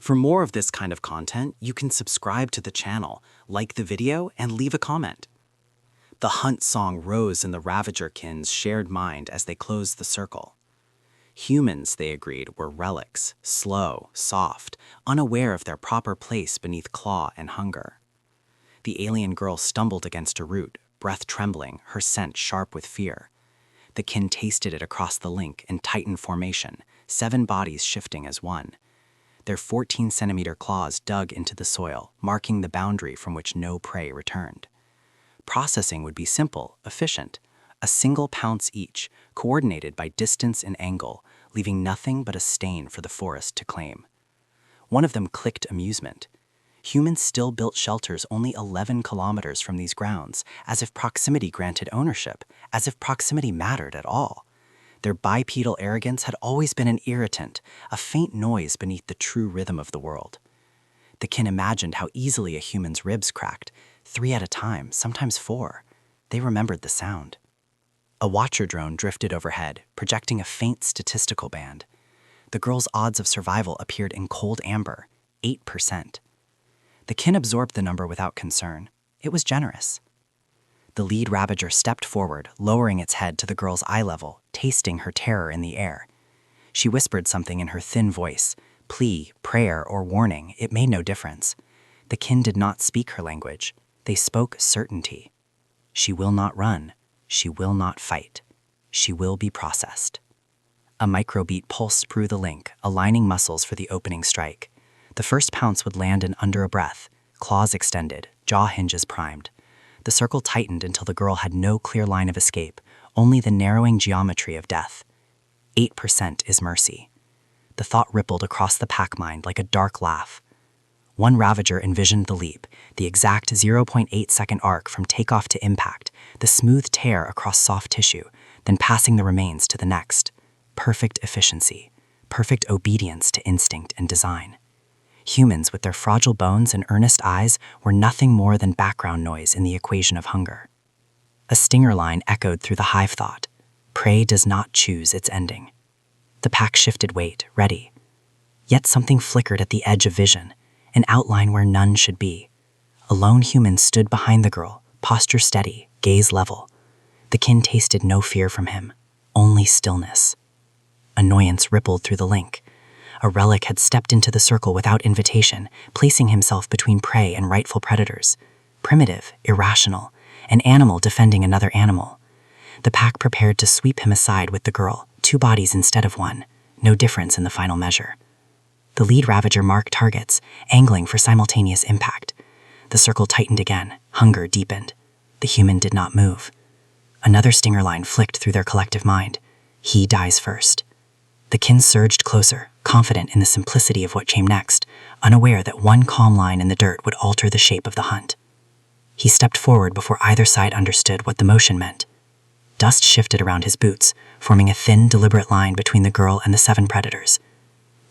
For more of this kind of content, you can subscribe to the channel, like the video, and leave a comment. The hunt song rose in the Ravager-kin's shared mind as they closed the circle. Humans, they agreed, were relics, slow, soft, unaware of their proper place beneath claw and hunger. The alien girl stumbled against a root, breath trembling, her scent sharp with fear. The kin tasted it across the link in tightened formation, 7 bodies shifting as one. Their 14-centimeter claws dug into the soil, marking the boundary from which no prey returned. Processing would be simple, efficient. A single pounce each, coordinated by distance and angle, leaving nothing but a stain for the forest to claim. One of them clicked amusement. Humans still built shelters only 11 kilometers from these grounds, as if proximity granted ownership, as if proximity mattered at all. Their bipedal arrogance had always been an irritant, a faint noise beneath the true rhythm of the world. The kin imagined how easily a human's ribs cracked, 3 at a time, sometimes 4. They remembered the sound. A watcher drone drifted overhead, projecting a faint statistical band. The girl's odds of survival appeared in cold amber, 8%. The kin absorbed the number without concern. It was generous. The lead Ravager stepped forward, lowering its head to the girl's eye level, tasting her terror in the air. She whispered something in her thin voice. Plea, prayer, or warning, it made no difference. The kin did not speak her language. They spoke certainty. She will not run. She will not fight. She will be processed. A microbeat pulsed through the link, aligning muscles for the opening strike. The first pounce would land in under a breath, claws extended, jaw hinges primed. The circle tightened until the girl had no clear line of escape, only the narrowing geometry of death. 8% is mercy. The thought rippled across the pack mind like a dark laugh. One Ravager envisioned the leap, the exact 0.8-second arc from takeoff to impact, the smooth tear across soft tissue, then passing the remains to the next. Perfect efficiency, perfect obedience to instinct and design. Humans, with their fragile bones and earnest eyes, were nothing more than background noise in the equation of hunger. A stinger line echoed through the hive thought. Prey does not choose its ending. The pack shifted weight, ready. Yet something flickered at the edge of vision, an outline where none should be. A lone human stood behind the girl, posture steady, gaze level. The kin tasted no fear from him, only stillness. Annoyance rippled through the link. A relic had stepped into the circle without invitation, placing himself between prey and rightful predators. Primitive, irrational, an animal defending another animal. The pack prepared to sweep him aside with the girl, 2 bodies instead of 1, no difference in the final measure. The lead Ravager marked targets, angling for simultaneous impact. The circle tightened again, hunger deepened. The human did not move. Another stinger line flicked through their collective mind. He dies first. The kin surged closer, confident in the simplicity of what came next, unaware that one calm line in the dirt would alter the shape of the hunt. He stepped forward before either side understood what the motion meant. Dust shifted around his boots, forming a thin, deliberate line between the girl and the 7 predators.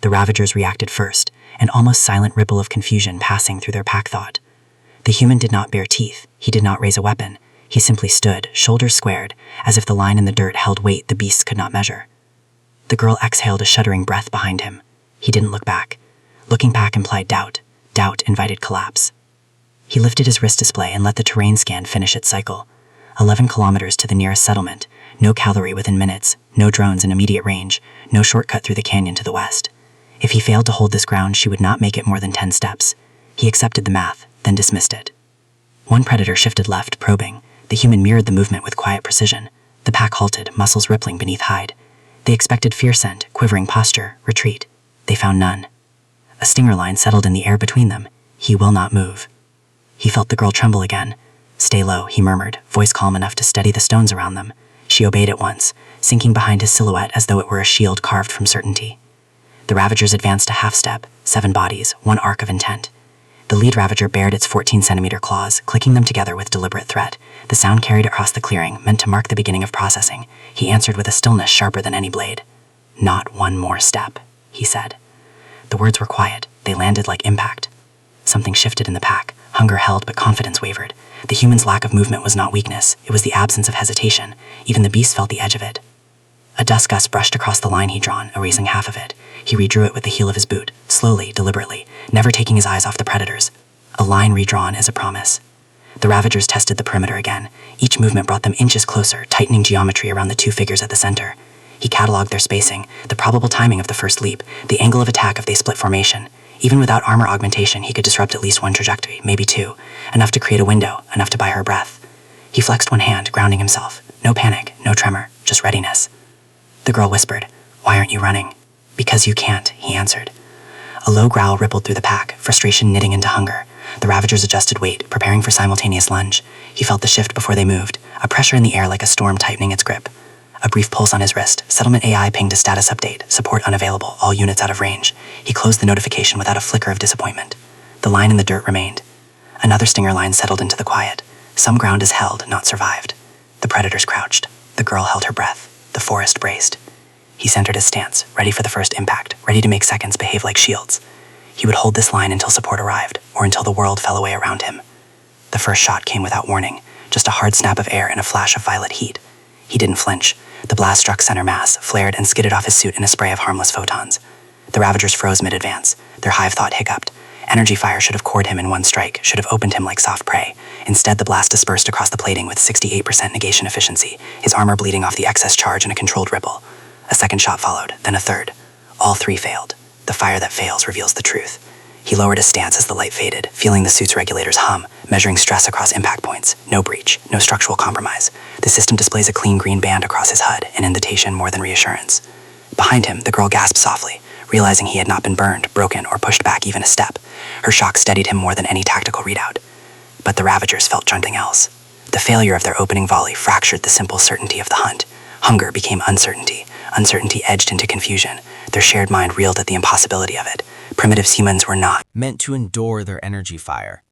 The Ravagers reacted first, an almost silent ripple of confusion passing through their pack thought. The human did not bare teeth, he did not raise a weapon. He simply stood, shoulders squared, as if the line in the dirt held weight the beasts could not measure. The girl exhaled a shuddering breath behind him. He didn't look back. Looking back implied doubt. Doubt invited collapse. He lifted his wrist display and let the terrain scan finish its cycle. 11 kilometers to the nearest settlement, no cavalry within minutes, no drones in immediate range, no shortcut through the canyon to the west. If he failed to hold this ground, she would not make it more than 10 steps. He accepted the math, then dismissed it. One predator shifted left, probing. The human mirrored the movement with quiet precision. The pack halted, muscles rippling beneath hide. They expected fear scent, quivering posture, retreat. They found none. A stinger line settled in the air between them. He will not move. He felt the girl tremble again. Stay low, he murmured, voice calm enough to steady the stones around them. She obeyed at once, sinking behind his silhouette as though it were a shield carved from certainty. The Ravagers advanced a half step, 7 bodies, 1 arc of intent. The lead Ravager bared its 14-centimeter claws, clicking them together with deliberate threat. The sound carried across the clearing, meant to mark the beginning of processing. He answered with a stillness sharper than any blade. Not one more step, he said. The words were quiet. They landed like impact. Something shifted in the pack. Hunger held, but confidence wavered. The human's lack of movement was not weakness. It was the absence of hesitation. Even the beast felt the edge of it. A dust gust brushed across the line he'd drawn, erasing half of it. He redrew it with the heel of his boot, slowly, deliberately, never taking his eyes off the predators. A line redrawn as a promise. The Ravagers tested the perimeter again. Each movement brought them inches closer, tightening geometry around the two figures at the center. He cataloged their spacing, the probable timing of the first leap, the angle of attack if they split formation. Even without armor augmentation, he could disrupt at least one trajectory, maybe two, enough to create a window, enough to buy her breath. He flexed one hand, grounding himself. No panic, no tremor, just readiness. The girl whispered, "Why aren't you running?" "Because you can't," he answered. A low growl rippled through the pack, frustration knitting into hunger. The Ravagers adjusted weight, preparing for simultaneous lunge. He felt the shift before they moved, a pressure in the air like a storm tightening its grip. A brief pulse on his wrist. Settlement AI pinged a status update. Support unavailable, all units out of range. He closed the notification without a flicker of disappointment. The line in the dirt remained. Another stinger line settled into the quiet. Some ground is held, not survived. The predators crouched. The girl held her breath. The forest braced. He centered his stance, ready for the first impact, ready to make seconds behave like shields. He would hold this line until support arrived, or until the world fell away around him. The first shot came without warning, just a hard snap of air and a flash of violet heat. He didn't flinch. The blast struck center mass, flared and skidded off his suit in a spray of harmless photons. The Ravagers froze mid-advance. Their hive thought hiccuped. Energy fire should have cored him in one strike, should have opened him like soft prey. Instead, the blast dispersed across the plating with 68% negation efficiency, his armor bleeding off the excess charge in a controlled ripple. A second shot followed, then a third. All three failed. The fire that fails reveals the truth. He lowered his stance as the light faded, feeling the suit's regulators hum, measuring stress across impact points. No breach, no structural compromise. The system displays a clean green band across his HUD, an invitation more than reassurance. Behind him, the girl gasped softly, realizing he had not been burned, broken, or pushed back even a step. Her shock steadied him more than any tactical readout. But the Ravagers felt something else. The failure of their opening volley fractured the simple certainty of the hunt. Hunger became uncertainty. Uncertainty edged into confusion. Their shared mind reeled at the impossibility of it. Primitive humans were not meant to endure their energy fire.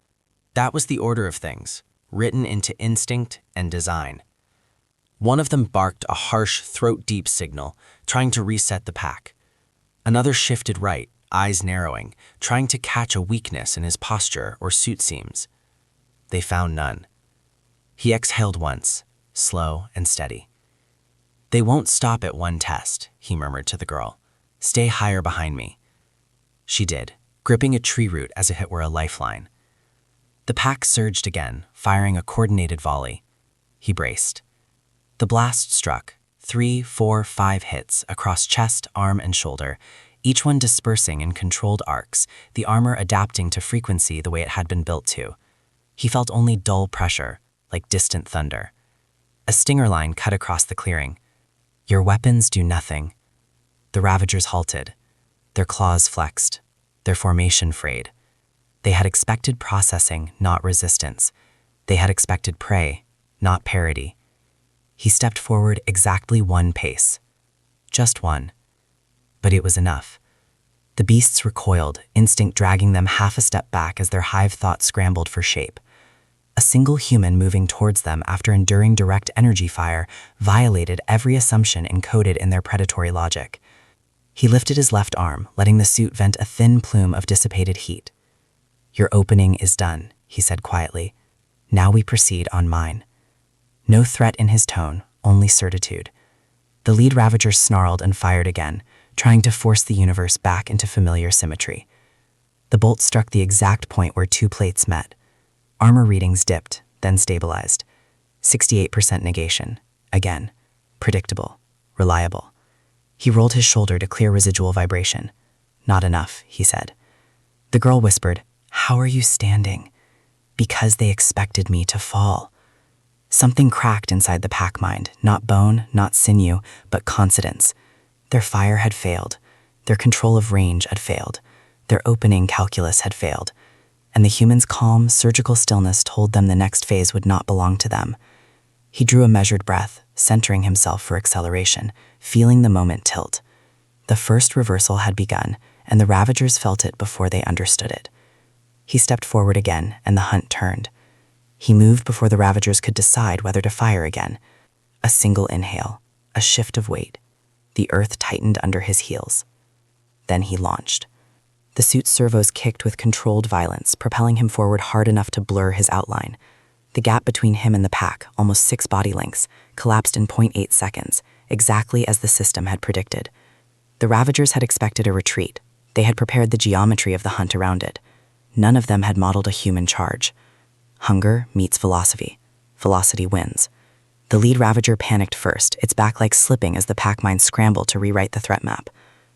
That was the order of things, written into instinct and design. One of them barked a harsh, throat-deep signal, trying to reset the pack. Another shifted right, eyes narrowing, trying to catch a weakness in his posture or suit seams. They found none. He exhaled once, slow and steady. "They won't stop at one test," he murmured to the girl. "Stay higher behind me." She did, gripping a tree root as if it were a lifeline. The pack surged again, firing a coordinated volley. He braced. The blast struck, 3, 4, 5 hits across chest, arm, and shoulder, each one dispersing in controlled arcs, the armor adapting to frequency the way it had been built to. He felt only dull pressure, like distant thunder. A stinger line cut across the clearing. "Your weapons do nothing." The Ravagers halted. Their claws flexed, their formation frayed. They had expected processing, not resistance. They had expected prey, not parity. He stepped forward exactly one pace. Just one. But it was enough. The beasts recoiled, instinct dragging them half a step back as their hive thought scrambled for shape. A single human moving towards them after enduring direct energy fire violated every assumption encoded in their predatory logic. He lifted his left arm, letting the suit vent a thin plume of dissipated heat. "Your opening is done," he said quietly. "Now we proceed on mine." No threat in his tone, only certitude. The lead Ravager snarled and fired again, trying to force the universe back into familiar symmetry. The bolt struck the exact point where two plates met. Armor readings dipped, then stabilized. 68% negation. Again. Predictable. Reliable. He rolled his shoulder to clear residual vibration. "Not enough," he said. The girl whispered, "How are you standing?" "Because they expected me to fall." Something cracked inside the pack mind, not bone, not sinew, but confidence. Their fire had failed. Their control of range had failed. Their opening calculus had failed. And the humans' calm, surgical stillness told them the next phase would not belong to them. He drew a measured breath, centering himself for acceleration, feeling the moment tilt. The first reversal had begun, and the Ravagers felt it before they understood it. He stepped forward again, and the hunt turned. He moved before the Ravagers could decide whether to fire again. A single inhale, a shift of weight. The earth tightened under his heels. Then he launched. The suit's servos kicked with controlled violence, propelling him forward hard enough to blur his outline. The gap between him and the pack, almost 6 body lengths, collapsed in 0.8 seconds, exactly as the system had predicted. The Ravagers had expected a retreat. They had prepared the geometry of the hunt around it. None of them had modeled a human charge. Hunger meets velocity. Velocity wins. The lead Ravager panicked first, its back legs slipping as the pack mind scrambled to rewrite the threat map.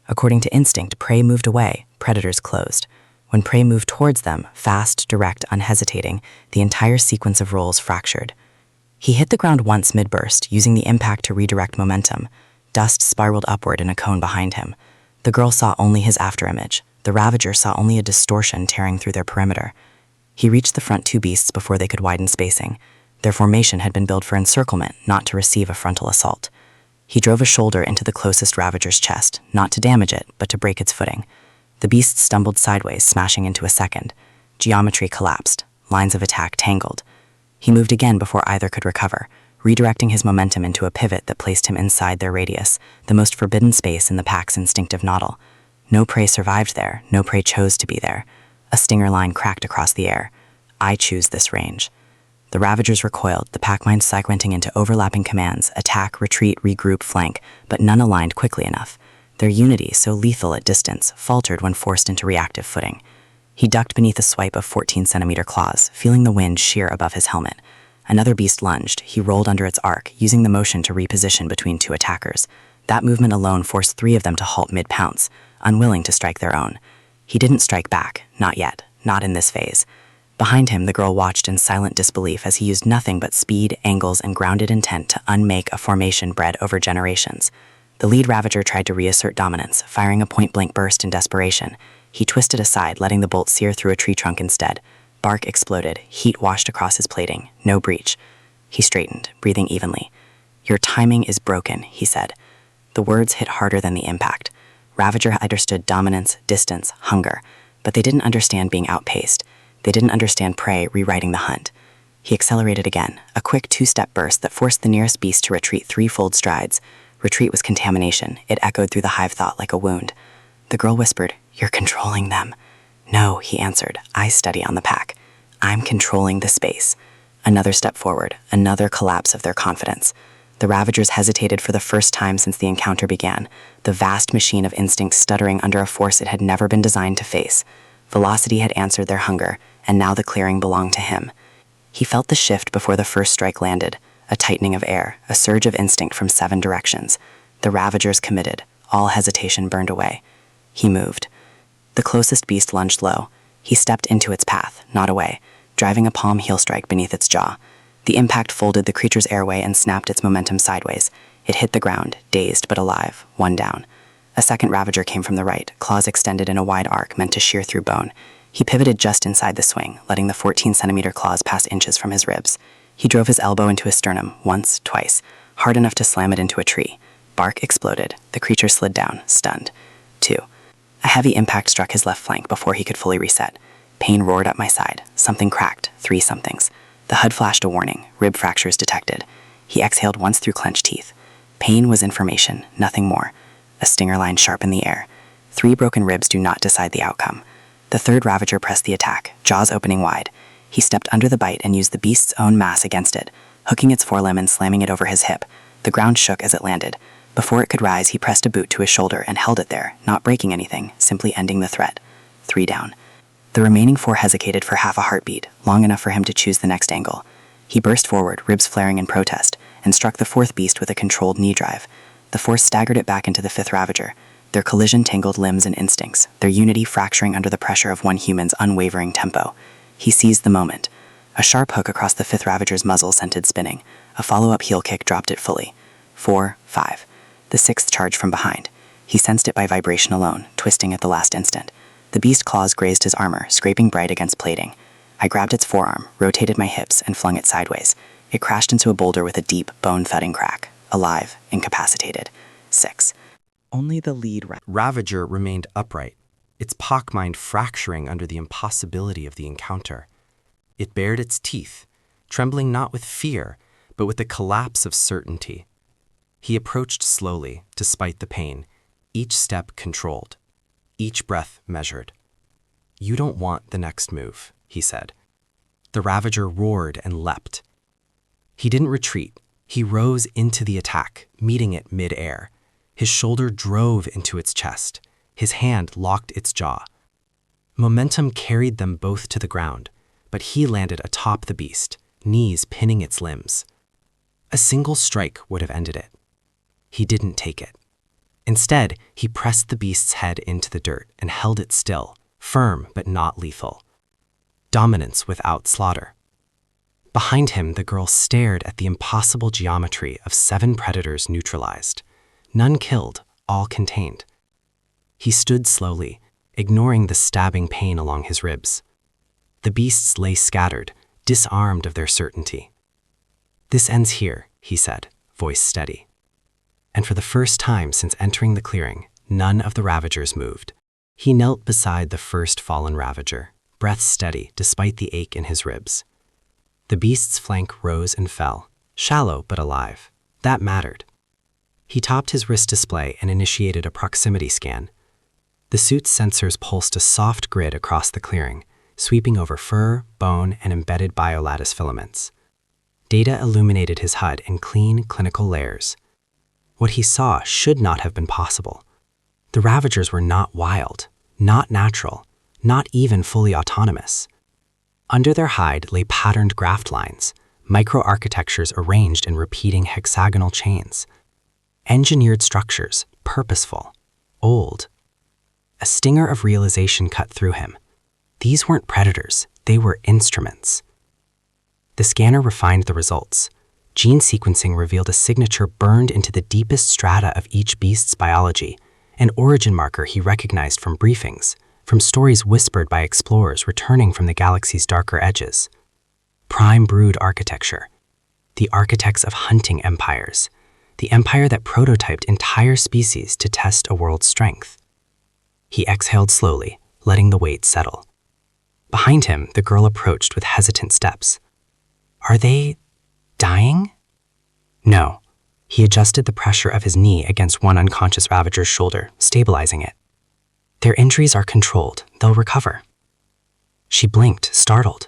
According to instinct, prey moved away, predators closed. When prey moved towards them, fast, direct, unhesitating, the entire sequence of rolls fractured. He hit the ground once mid-burst, using the impact to redirect momentum. Dust spiraled upward in a cone behind him. The girl saw only his afterimage. The Ravager saw only a distortion tearing through their perimeter. He reached the front two beasts before they could widen spacing. Their formation had been built for encirclement, not to receive a frontal assault. He drove a shoulder into the closest Ravager's chest, not to damage it, but to break its footing. The beast stumbled sideways, smashing into a second. Geometry collapsed. Lines of attack tangled. He moved again before either could recover, redirecting his momentum into a pivot that placed him inside their radius, the most forbidden space in the pack's instinctive noddle. No prey survived there, no prey chose to be there. A stinger line cracked across the air. I choose this range. The Ravagers recoiled, the pack mind segmenting into overlapping commands, attack, retreat, regroup, flank, but none aligned quickly enough. Their unity, so lethal at distance, faltered when forced into reactive footing. He ducked beneath a swipe of 14-centimeter claws, feeling the wind shear above his helmet. Another beast lunged. He rolled under its arc, using the motion to reposition between two attackers. That movement alone forced three of them to halt mid-pounce, unwilling to strike their own. He didn't strike back, not yet, not in this phase. Behind him, the girl watched in silent disbelief as he used nothing but speed, angles, and grounded intent to unmake a formation bred over generations. The lead Ravager tried to reassert dominance, firing a point-blank burst in desperation. He twisted aside, letting the bolt sear through a tree trunk instead. Bark exploded, heat washed across his plating, no breach. He straightened, breathing evenly. "Your timing is broken," he said. The words hit harder than the impact. Ravager understood dominance, distance, hunger, but they didn't understand being outpaced. They didn't understand prey rewriting the hunt. He accelerated again, a quick two-step burst that forced the nearest beast to retreat threefold strides. Retreat was contamination. It echoed through the hive thought like a wound. The girl whispered, "You're controlling them." "No," he answered. "I study on the pack. I'm controlling the space." Another step forward, another collapse of their confidence. The Ravagers hesitated for the first time since the encounter began, the vast machine of instinct stuttering under a force it had never been designed to face. Velocity had answered their hunger, and now the clearing belonged to him. He felt the shift before the first strike landed, a tightening of air, a surge of instinct from 7 directions. The Ravagers committed, all hesitation burned away. He moved. The closest beast lunged low. He stepped into its path, not away, driving a palm heel strike beneath its jaw. The impact folded the creature's airway and snapped its momentum sideways. It hit the ground, dazed but alive, one down. A second Ravager came from the right, claws extended in a wide arc meant to shear through bone. He pivoted just inside the swing, letting the 14-centimeter claws pass inches from his ribs. He drove his elbow into his sternum, once, twice, hard enough to slam it into a tree. Bark exploded. The creature slid down, stunned. 2. A heavy impact struck his left flank before he could fully reset. Pain roared up my side. Something cracked. 3 somethings. The HUD flashed a warning. Rib fractures detected. He exhaled once through clenched teeth. Pain was information, nothing more. A stinger line sharp in the air. 3 broken ribs do not decide the outcome. The third Ravager pressed the attack, jaws opening wide. He stepped under the bite and used the beast's own mass against it, hooking its forelimb and slamming it over his hip. The ground shook as it landed. Before it could rise, he pressed a boot to his shoulder and held it there, not breaking anything, simply ending the threat. 3 down. The remaining 4 hesitated for half a heartbeat, long enough for him to choose the next angle. He burst forward, ribs flaring in protest, and struck the 4th beast with a controlled knee drive. The force staggered it back into the 5th Ravager. Their collision tangled limbs and instincts, their unity fracturing under the pressure of one human's unwavering tempo. He seized the moment. A sharp hook across the 5th Ravager's muzzle sent it spinning. A follow-up heel kick dropped it fully. 4, 5. The 6th charged from behind. He sensed it by vibration alone, twisting at the last instant. The beast claws grazed his armor, scraping bright against plating. I grabbed its forearm, rotated my hips, and flung it sideways. It crashed into a boulder with a deep, bone-thudding crack. Alive, incapacitated. 6. Only the lead Ravager remained upright, its pock mind fracturing under the impossibility of the encounter. It bared its teeth, trembling not with fear, but with the collapse of certainty. He approached slowly, despite the pain, each step controlled, each breath measured. "You don't want the next move," he said. The Ravager roared and leapt. He didn't retreat. He rose into the attack, meeting it mid-air. His shoulder drove into its chest. His hand locked its jaw. Momentum carried them both to the ground, but he landed atop the beast, knees pinning its limbs. A single strike would have ended it. He didn't take it. Instead, he pressed the beast's head into the dirt and held it still, firm but not lethal. Dominance without slaughter. Behind him, the girl stared at the impossible geometry of 7 predators neutralized. None killed, all contained. He stood slowly, ignoring the stabbing pain along his ribs. The beasts lay scattered, disarmed of their certainty. "This ends here," he said, voice steady. And for the first time since entering the clearing, none of the ravagers moved. He knelt beside the first fallen ravager, breath steady despite the ache in his ribs. The beast's flank rose and fell, shallow but alive. That mattered. He topped his wrist display and initiated a proximity scan. The suit's sensors pulsed a soft grid across the clearing, sweeping over fur, bone, and embedded biolattice filaments. Data illuminated his HUD in clean, clinical layers. What he saw should not have been possible. The ravagers were not wild, not natural, not even fully autonomous. Under their hide lay patterned graft lines, microarchitectures arranged in repeating hexagonal chains. Engineered structures, purposeful, old. A stinger of realization cut through him. These weren't predators, they were instruments. The scanner refined the results. Gene sequencing revealed a signature burned into the deepest strata of each beast's biology, an origin marker he recognized from briefings, from stories whispered by explorers returning from the galaxy's darker edges. Prime brood architecture, the architects of hunting empires, the empire that prototyped entire species to test a world's strength. He exhaled slowly, letting the weight settle. Behind him, the girl approached with hesitant steps. "Are they dying?" "No." He adjusted the pressure of his knee against one unconscious ravager's shoulder, stabilizing it. "Their injuries are controlled. They'll recover." She blinked, startled.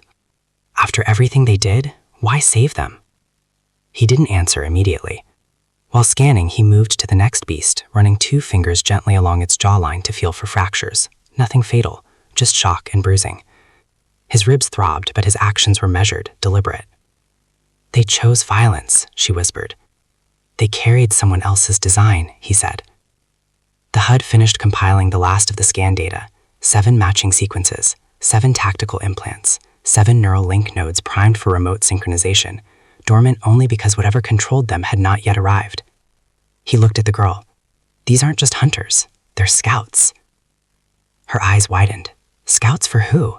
After everything they did, why save them? He didn't answer immediately. While scanning, he moved to the next beast, running 2 fingers gently along its jawline to feel for fractures. Nothing fatal, just shock and bruising. His ribs throbbed, but his actions were measured, deliberate. "They chose violence," she whispered. "They carried someone else's design," he said. The HUD finished compiling the last of the scan data, 7 matching sequences, 7 tactical implants, 7 neural link nodes primed for remote synchronization, dormant only because whatever controlled them had not yet arrived. He looked at the girl. "These aren't just hunters, they're scouts." Her eyes widened. Scouts for who?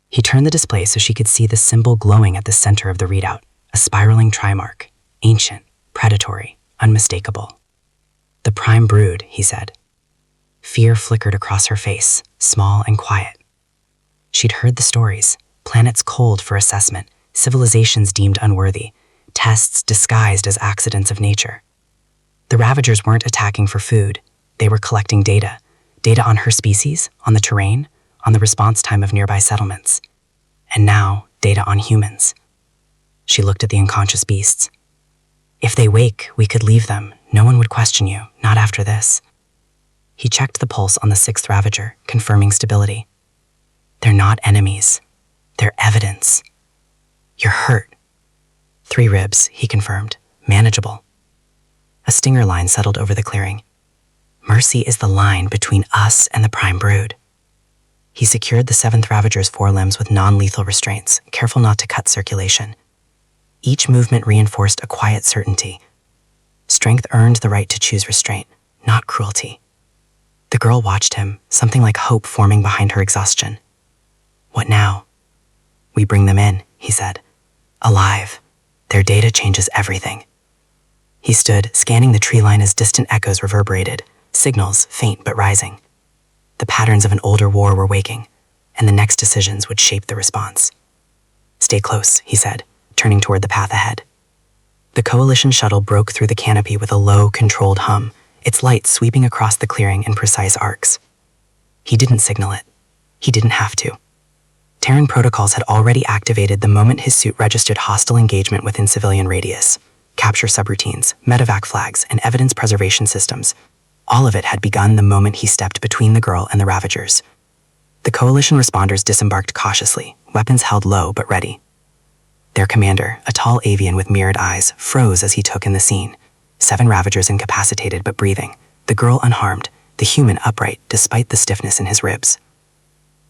He turned the display so she could see the symbol glowing at the center of the readout, a spiraling trimark, ancient, predatory, unmistakable. "The prime brood," he said. Fear flickered across her face, small and quiet. She'd heard the stories, planets cold for assessment, civilizations deemed unworthy, tests disguised as accidents of nature. The ravagers weren't attacking for food. They were collecting data. Data on her species, on the terrain, on the response time of nearby settlements. And now, data on humans. She looked at the unconscious beasts. "If they wake, we could leave them. No one would question you, not after this." He checked the pulse on the 6th ravager, confirming stability. "They're not enemies. They're evidence." "You're hurt." 3 ribs, he confirmed. Manageable. A stinger line settled over the clearing. Mercy is the line between us and the prime brood. He secured the 7th ravager's forelimbs with non-lethal restraints, careful not to cut circulation. Each movement reinforced a quiet certainty. Strength earned the right to choose restraint, not cruelty. The girl watched him, something like hope forming behind her exhaustion. "What now?" "We bring them in," he said. "Alive. Their data changes everything." He stood, scanning the tree line as distant echoes reverberated, signals faint but rising. The patterns of an older war were waking, and the next decisions would shape the response. "Stay close," he said, turning toward the path ahead. The Coalition shuttle broke through the canopy with a low, controlled hum, its light sweeping across the clearing in precise arcs. He didn't signal it. He didn't have to. Terran protocols had already activated the moment his suit registered hostile engagement within civilian radius. capture subroutines, medevac flags, and evidence preservation systems. All of it had begun the moment he stepped between the girl and the Ravagers. The Coalition responders disembarked cautiously, weapons held low but ready. Their commander, a tall avian with mirrored eyes, froze as he took in the scene. 7 Ravagers incapacitated but breathing, the girl unharmed, the human upright despite the stiffness in his ribs.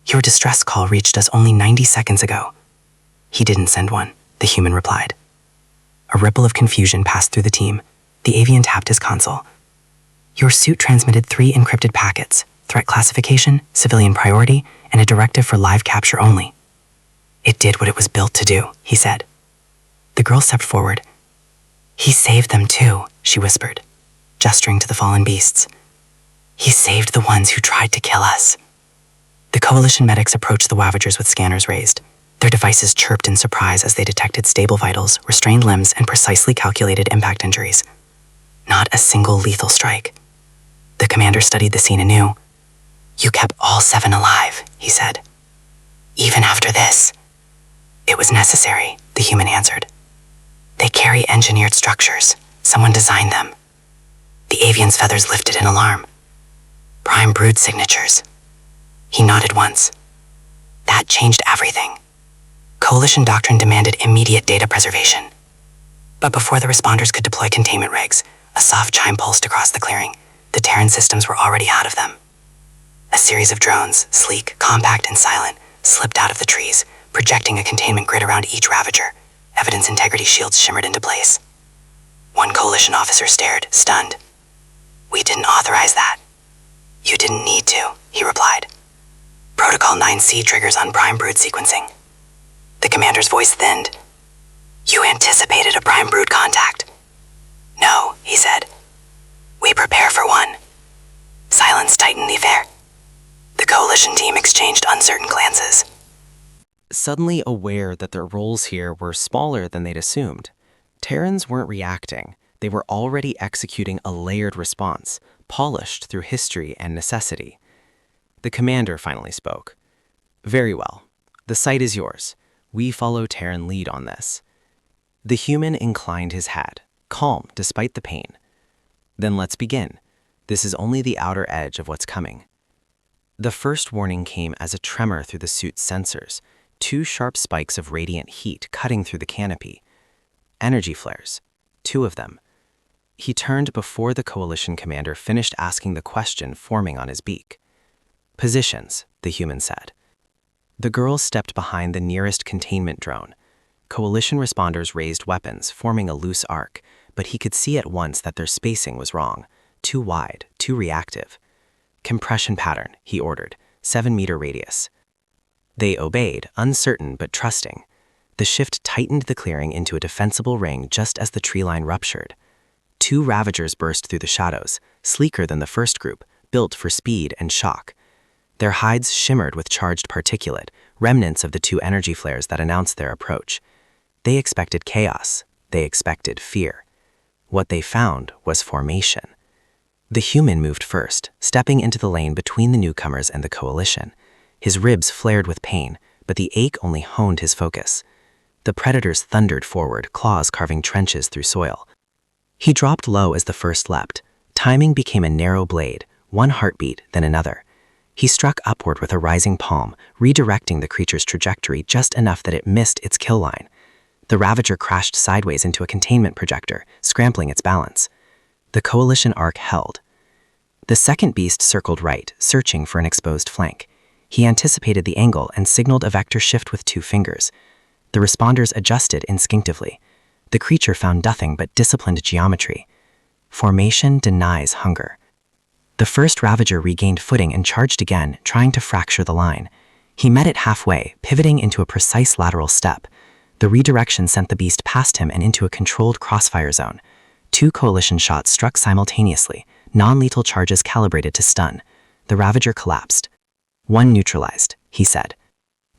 "Your distress call reached us only 90 seconds ago." "He didn't send one," the human replied. A ripple of confusion passed through the team. The avian tapped his console. "Your suit transmitted 3 encrypted packets, threat classification, civilian priority, and a directive for live capture only." "It did what it was built to do," he said. The girl stepped forward. "He saved them too," she whispered, gesturing to the fallen beasts. "He saved the ones who tried to kill us." The Coalition medics approached the Ravagers with scanners raised. Their devices chirped in surprise as they detected stable vitals, restrained limbs, and precisely calculated impact injuries. Not a single lethal strike. The commander studied the scene anew. "You kept all 7 alive," he said. "Even after this." "It was necessary," the human answered. "They carry engineered structures. Someone designed them." The avian's feathers lifted in alarm. "Prime brood signatures." He nodded once. That changed everything. Coalition doctrine demanded immediate data preservation. But before the responders could deploy containment rigs, a soft chime pulsed across the clearing. The Terran systems were already out of them. A series of drones, sleek, compact, and silent, slipped out of the trees, projecting a containment grid around each Ravager. Evidence integrity shields shimmered into place. One Coalition officer stared, stunned. "We didn't authorize that." "You didn't need to," he replied. "Protocol 9C triggers on prime brood sequencing." The commander's voice thinned. "You anticipated a prime brood contact." "No," he said. "We prepare for one." Silence tightened the affair. The Coalition team exchanged uncertain glances. Suddenly aware that their roles here were smaller than they'd assumed, Terrans weren't reacting. They were already executing a layered response, polished through history and necessity. The commander finally spoke. "Very well. The site is yours. We follow Terran lead on this." The human inclined his head, calm despite the pain. "Then let's begin. This is only the outer edge of what's coming." The first warning came as a tremor through the suit's sensors, 2 sharp spikes of radiant heat cutting through the canopy. Energy flares, 2 of them. He turned before the Coalition commander finished asking the question forming on his beak. "Positions," the human said. The girl stepped behind the nearest containment drone. Coalition responders raised weapons, forming a loose arc, but he could see at once that their spacing was wrong, too wide, too reactive. "Compression pattern," he ordered, 7-meter radius. They obeyed, uncertain but trusting. The shift tightened the clearing into a defensible ring just as the tree line ruptured. 2 Ravagers burst through the shadows, sleeker than the first group, built for speed and shock. Their hides shimmered with charged particulate, remnants of the 2 energy flares that announced their approach. They expected chaos. They expected fear. What they found was formation. The human moved first, stepping into the lane between the newcomers and the Coalition. His ribs flared with pain, but the ache only honed his focus. The predators thundered forward, claws carving trenches through soil. He dropped low as the first leapt. Timing became a narrow blade, one heartbeat, then another. He struck upward with a rising palm, redirecting the creature's trajectory just enough that it missed its kill line. The Ravager crashed sideways into a containment projector, scrambling its balance. The Coalition arc held. The second beast circled right, searching for an exposed flank. He anticipated the angle and signaled a vector shift with 2 fingers. The responders adjusted instinctively. The creature found nothing but disciplined geometry. Formation denies hunger. The first Ravager regained footing and charged again, trying to fracture the line. He met it halfway, pivoting into a precise lateral step. The redirection sent the beast past him and into a controlled crossfire zone. 2 Coalition shots struck simultaneously, non-lethal charges calibrated to stun. The Ravager collapsed. "One neutralized," he said.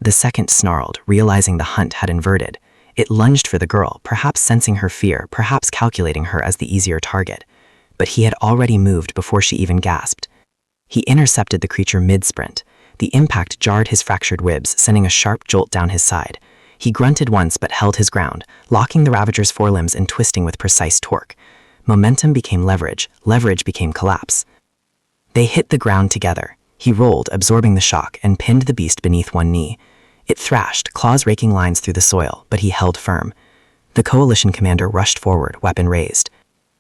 The second snarled, realizing the hunt had inverted. It lunged for the girl, perhaps sensing her fear, perhaps calculating her as the easier target. But he had already moved before she even gasped. He intercepted the creature mid-sprint. The impact jarred his fractured ribs, sending a sharp jolt down his side. He grunted once but held his ground, locking the Ravager's forelimbs and twisting with precise torque. Momentum became leverage, leverage became collapse. They hit the ground together. He rolled, absorbing the shock, and pinned the beast beneath one knee. It thrashed, claws raking lines through the soil, but he held firm. The coalition commander rushed forward, weapon raised.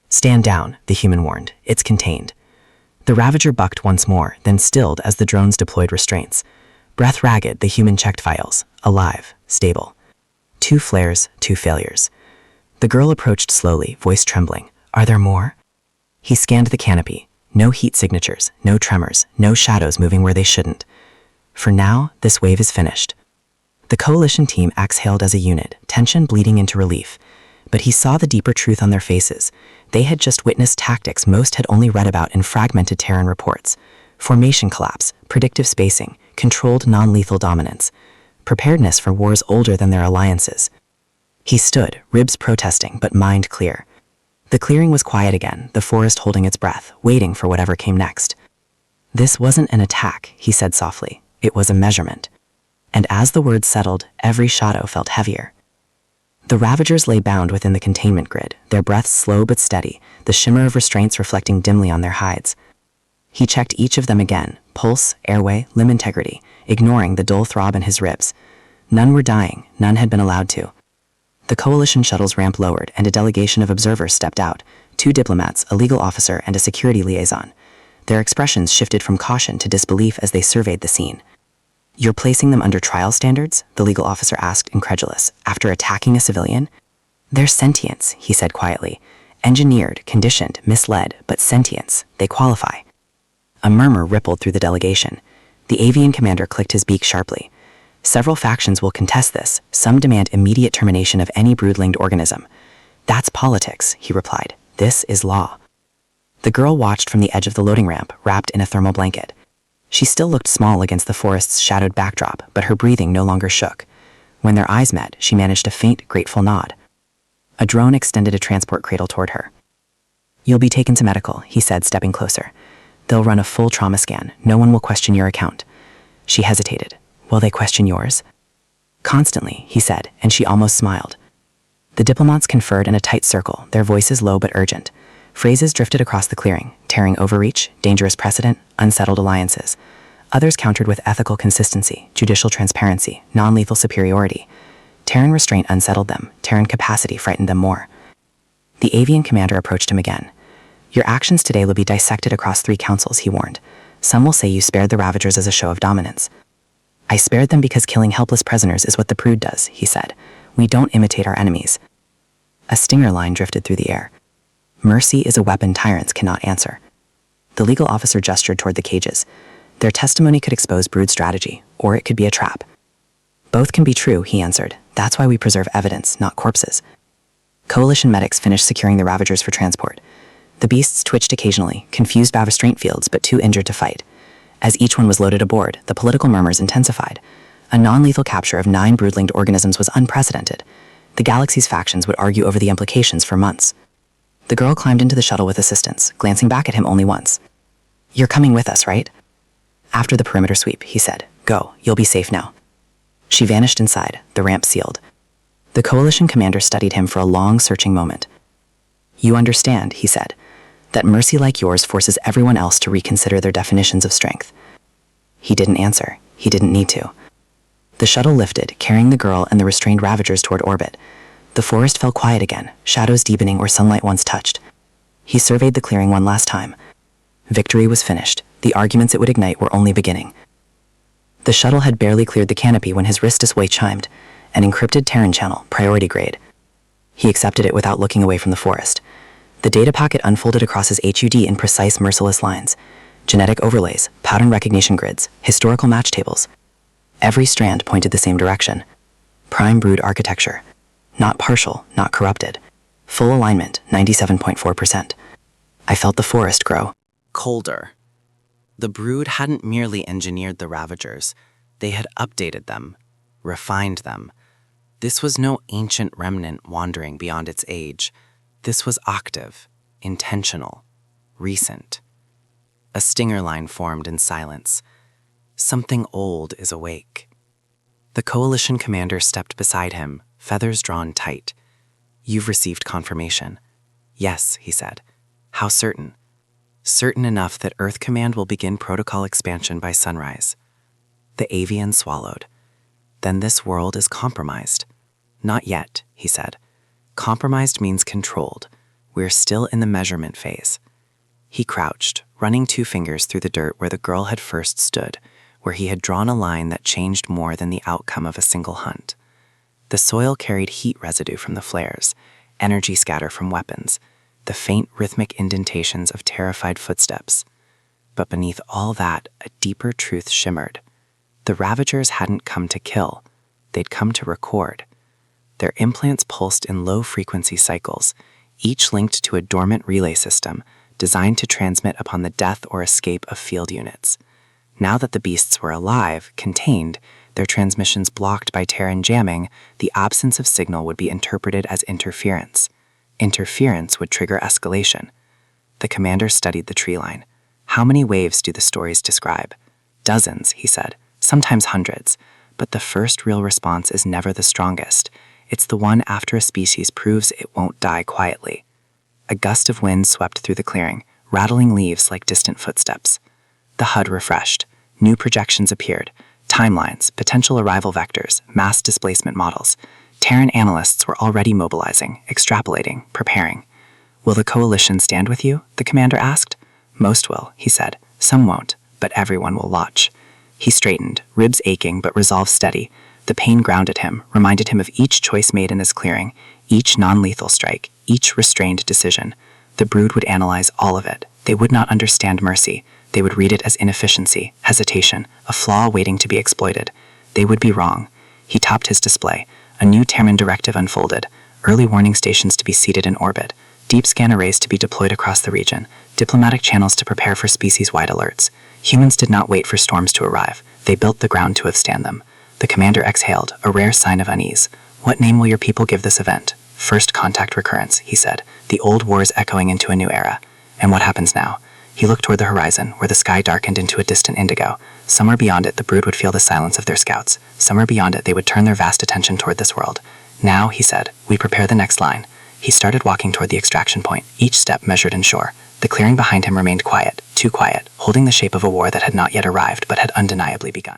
"Stand down," the human warned. "It's contained." The Ravager bucked once more, then stilled as the drones deployed restraints. Breath ragged, the human checked vitals. Alive, stable. 2 flares, 2 failures. The girl approached slowly, voice trembling. "Are there more?" He scanned the canopy. No heat signatures, no tremors, no shadows moving where they shouldn't. For now, this wave is finished. The coalition team exhaled as a unit, tension bleeding into relief. But he saw the deeper truth on their faces. They had just witnessed tactics most had only read about in fragmented Terran reports. Formation collapse, predictive spacing, controlled non-lethal dominance. Preparedness for wars older than their alliances. He stood, ribs protesting, but mind clear. The clearing was quiet again, the forest holding its breath, waiting for whatever came next. "This wasn't an attack," he said softly. "It was a measurement." And as the words settled, every shadow felt heavier. The Ravagers lay bound within the containment grid, their breaths slow but steady, the shimmer of restraints reflecting dimly on their hides. He checked each of them again, pulse, airway, limb integrity, ignoring the dull throb in his ribs. None were dying, none had been allowed to. The coalition shuttle's ramp lowered, and a delegation of observers stepped out, 2 diplomats, a legal officer, and a security liaison. Their expressions shifted from caution to disbelief as they surveyed the scene. "You're placing them under trial standards?" the legal officer asked, incredulous. "After attacking a civilian?" "They're sentience," he said quietly. "Engineered, conditioned, misled, but sentience. They qualify." A murmur rippled through the delegation. The avian commander clicked his beak sharply. "Several factions will contest this. Some demand immediate termination of any brood-linked organism." "That's politics," he replied. "This is law." The girl watched from the edge of the loading ramp, wrapped in a thermal blanket. She still looked small against the forest's shadowed backdrop, but her breathing no longer shook. When their eyes met, she managed a faint, grateful nod. A drone extended a transport cradle toward her. "You'll be taken to medical," he said, stepping closer. "They'll run a full trauma scan. No one will question your account." She hesitated. "Will they question yours?" "Constantly," he said, and she almost smiled. The diplomats conferred in a tight circle, their voices low but urgent. Phrases drifted across the clearing, tearing overreach, dangerous precedent, unsettled alliances. Others countered with ethical consistency, judicial transparency, non-lethal superiority. Terran restraint unsettled them, Terran capacity frightened them more. The avian commander approached him again. "Your actions today will be dissected across 3 councils," he warned. "Some will say you spared the Ravagers as a show of dominance." "I spared them because killing helpless prisoners is what the Brood does," he said. "We don't imitate our enemies." A stinger line drifted through the air. "Mercy is a weapon tyrants cannot answer." The legal officer gestured toward the cages. Their testimony could expose Brood strategy, or it could be a trap. "Both can be true," he answered. "That's why we preserve evidence, not corpses." Coalition medics finished securing the Ravagers for transport. The beasts twitched occasionally, confused by restraint fields but too injured to fight. As each one was loaded aboard, the political murmurs intensified. A non-lethal capture of 9 brood-linked organisms was unprecedented. The galaxy's factions would argue over the implications for months. The girl climbed into the shuttle with assistance, glancing back at him only once. "You're coming with us, right?" "After the perimeter sweep," he said. "Go, you'll be safe now." She vanished inside, the ramp sealed. The coalition commander studied him for a long, searching moment. "You understand," he said, "that mercy like yours forces everyone else to reconsider their definitions of strength." He didn't answer. He didn't need to. The shuttle lifted, carrying the girl and the restrained Ravagers toward orbit. The forest fell quiet again, shadows deepening where sunlight once touched. He surveyed the clearing one last time. Victory was finished. The arguments it would ignite were only beginning. The shuttle had barely cleared the canopy when his wrist display chimed. An encrypted Terran channel, priority grade. He accepted it without looking away from the forest. The data packet unfolded across his HUD in precise, merciless lines. Genetic overlays, pattern recognition grids, historical match tables. Every strand pointed the same direction. Prime Brood architecture. Not partial, not corrupted. Full alignment, 97.4%. I felt the forest grow. Colder. The Brood hadn't merely engineered the Ravagers. They had updated them, refined them. This was no ancient remnant wandering beyond its age. This was octave, intentional, recent. A stinger line formed in silence. Something old is awake. The coalition commander stepped beside him, feathers drawn tight. "You've received confirmation." "Yes," he said. "How certain?" "Certain enough that Earth Command will begin protocol expansion by sunrise." The avian swallowed. "Then this world is compromised." "Not yet," he said. "Compromised means controlled. We're still in the measurement phase." He crouched, running 2 fingers through the dirt where the girl had first stood, where he had drawn a line that changed more than the outcome of a single hunt. The soil carried heat residue from the flares, energy scatter from weapons, the faint rhythmic indentations of terrified footsteps. But beneath all that, a deeper truth shimmered. The Ravagers hadn't come to kill. They'd come to record. Their implants pulsed in low-frequency cycles, each linked to a dormant relay system designed to transmit upon the death or escape of field units. Now that the beasts were alive, contained, their transmissions blocked by Terran jamming, the absence of signal would be interpreted as interference. Interference would trigger escalation. The commander studied the tree line. "How many waves do the stories describe?" "Dozens," he said, "sometimes hundreds. But the first real response is never the strongest. It's the one after a species proves it won't die quietly." A gust of wind swept through the clearing, rattling leaves like distant footsteps. The HUD refreshed. New projections appeared. Timelines, potential arrival vectors, mass displacement models. Terran analysts were already mobilizing, extrapolating, preparing. "Will the coalition stand with you?" the commander asked. "Most will," he said. "Some won't, but everyone will watch." He straightened, ribs aching but resolve steady. The pain grounded him, reminded him of each choice made in this clearing, each non-lethal strike, each restrained decision. The brood would analyze all of it. They would not understand mercy. They would read it as inefficiency, hesitation, a flaw waiting to be exploited. They would be wrong. He topped his display. A new Terran directive unfolded. Early warning stations to be seated in orbit. Deep scan arrays to be deployed across the region. Diplomatic channels to prepare for species-wide alerts. Humans did not wait for storms to arrive. They built the ground to withstand them. The commander exhaled, a rare sign of unease. "What name will your people give this event?" "First contact recurrence," he said, "the old wars echoing into a new era." "And what happens now?" He looked toward the horizon, where the sky darkened into a distant indigo. Somewhere beyond it, the brood would feel the silence of their scouts. Somewhere beyond it, they would turn their vast attention toward this world. "Now," he said, "we prepare the next line." He started walking toward the extraction point, each step measured and sure. The clearing behind him remained quiet, too quiet, holding the shape of a war that had not yet arrived but had undeniably begun.